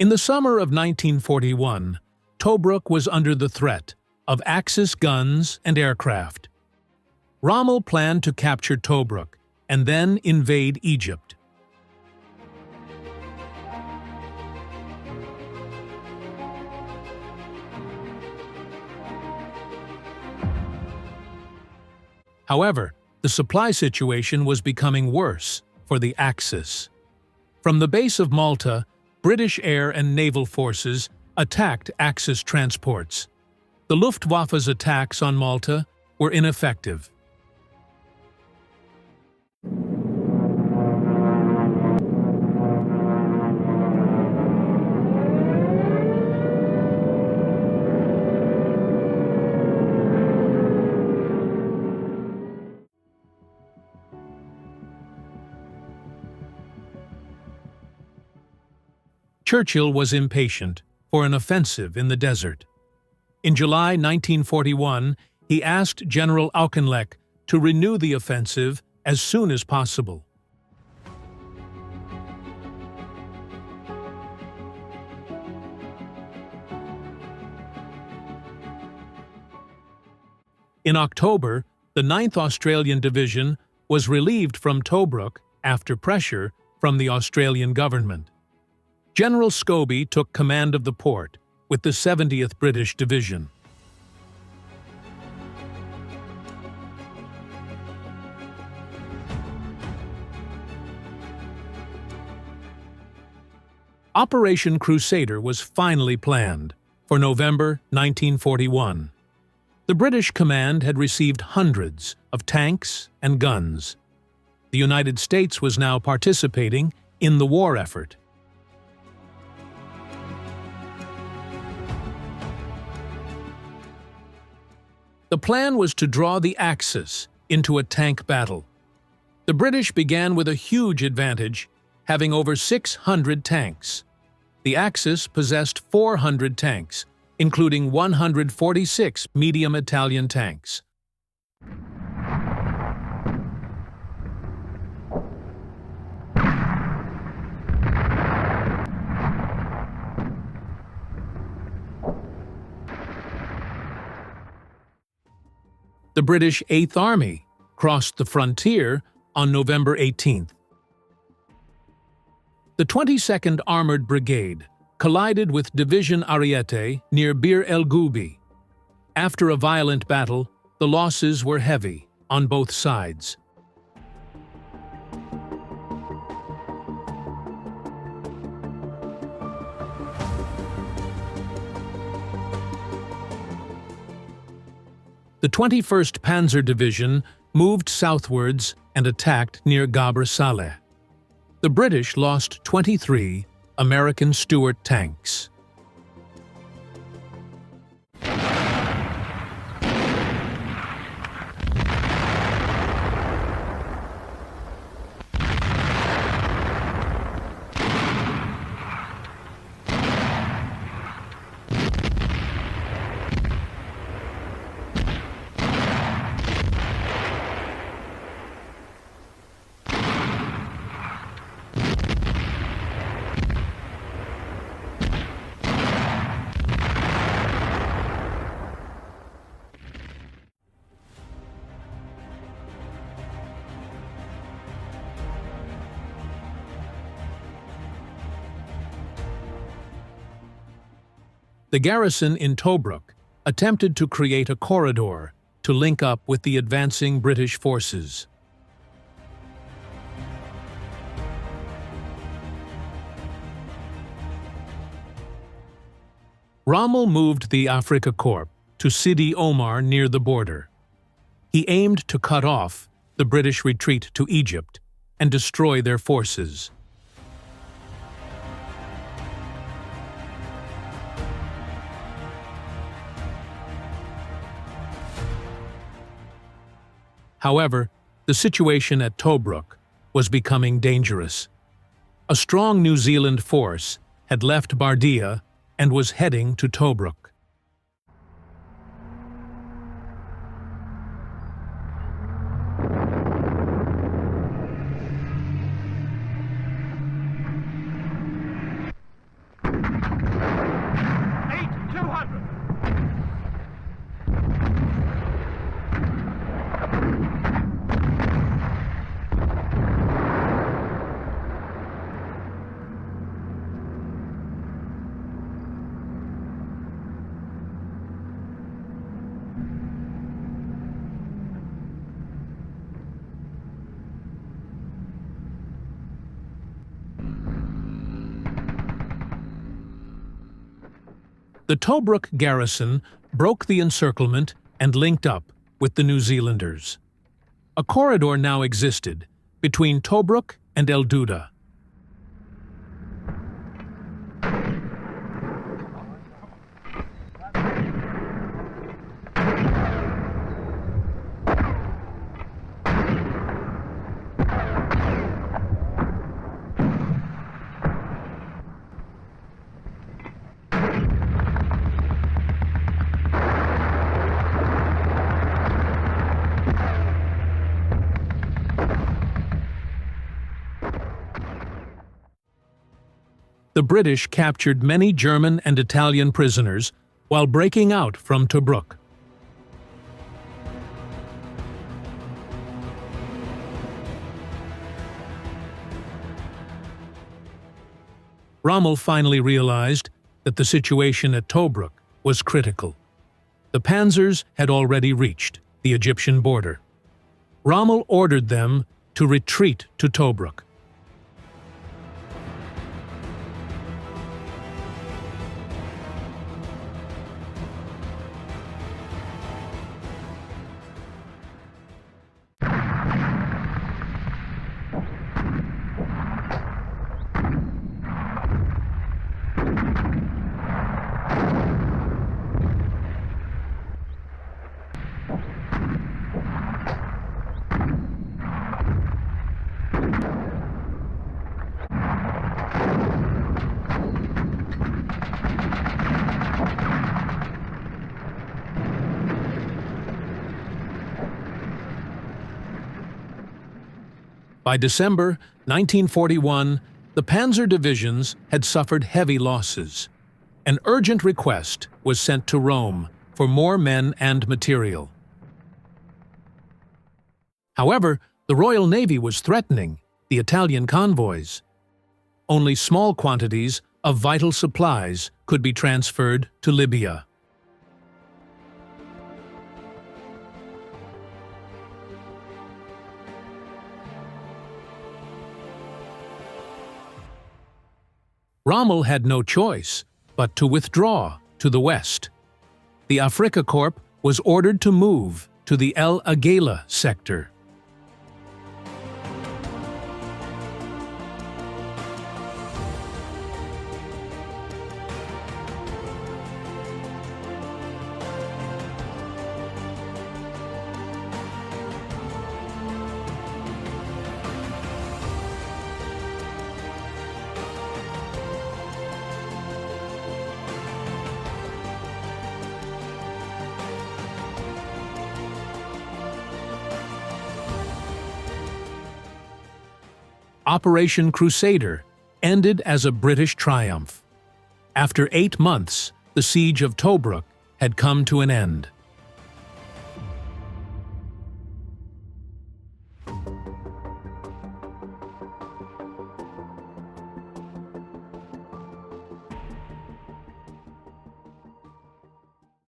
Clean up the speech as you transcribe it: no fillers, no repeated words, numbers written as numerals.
In the summer of 1941, Tobruk was under the threat of Axis guns and aircraft. Rommel planned to capture Tobruk and then invade Egypt. However, the supply situation was becoming worse for the Axis. From the base of Malta, British air and naval forces attacked Axis transports. The Luftwaffe's attacks on Malta were ineffective. Churchill was impatient for an offensive in the desert. In July 1941, he asked General Auchinleck to renew the offensive as soon as possible. In October, the 9th Australian Division was relieved from Tobruk after pressure from the Australian government. General Scobie took command of the port with the 70th British Division. Operation Crusader was finally planned for November 1941. The British command had received hundreds of tanks and guns. The United States was now participating in the war effort. The plan was to draw the Axis into a tank battle. The British began with a huge advantage, having over 600 tanks. The Axis possessed 400 tanks, including 146 medium Italian tanks. The British 8th Army crossed the frontier on November 18th. The 22nd Armored Brigade collided with Division Ariete near Bir el Gubi. After a violent battle, the losses were heavy on both sides. The 21st Panzer Division moved southwards and attacked near Gabr Saleh. The British lost 23 American Stuart tanks. The garrison in Tobruk attempted to create a corridor to link up with the advancing British forces. Rommel moved the Afrika Korps to Sidi Omar near the border. He aimed to cut off the British retreat to Egypt and destroy their forces. However, the situation at Tobruk was becoming dangerous. A strong New Zealand force had left Bardia and was heading to Tobruk. The Tobruk garrison broke the encirclement and linked up with the New Zealanders. A corridor now existed between Tobruk and El Duda. The British captured many German and Italian prisoners while breaking out from Tobruk. Rommel finally realized that the situation at Tobruk was critical. The panzers had already reached the Egyptian border. Rommel ordered them to retreat to Tobruk. By December 1941, the panzer divisions had suffered heavy losses. An urgent request was sent to Rome for more men and material. However, the Royal Navy was threatening the Italian convoys. Only small quantities of vital supplies could be transferred to Libya. Rommel had no choice but to withdraw to the west. The Afrika Korps was ordered to move to the El Agheila sector. Operation Crusader ended as a British triumph. After 8 months, the siege of Tobruk had come to an end.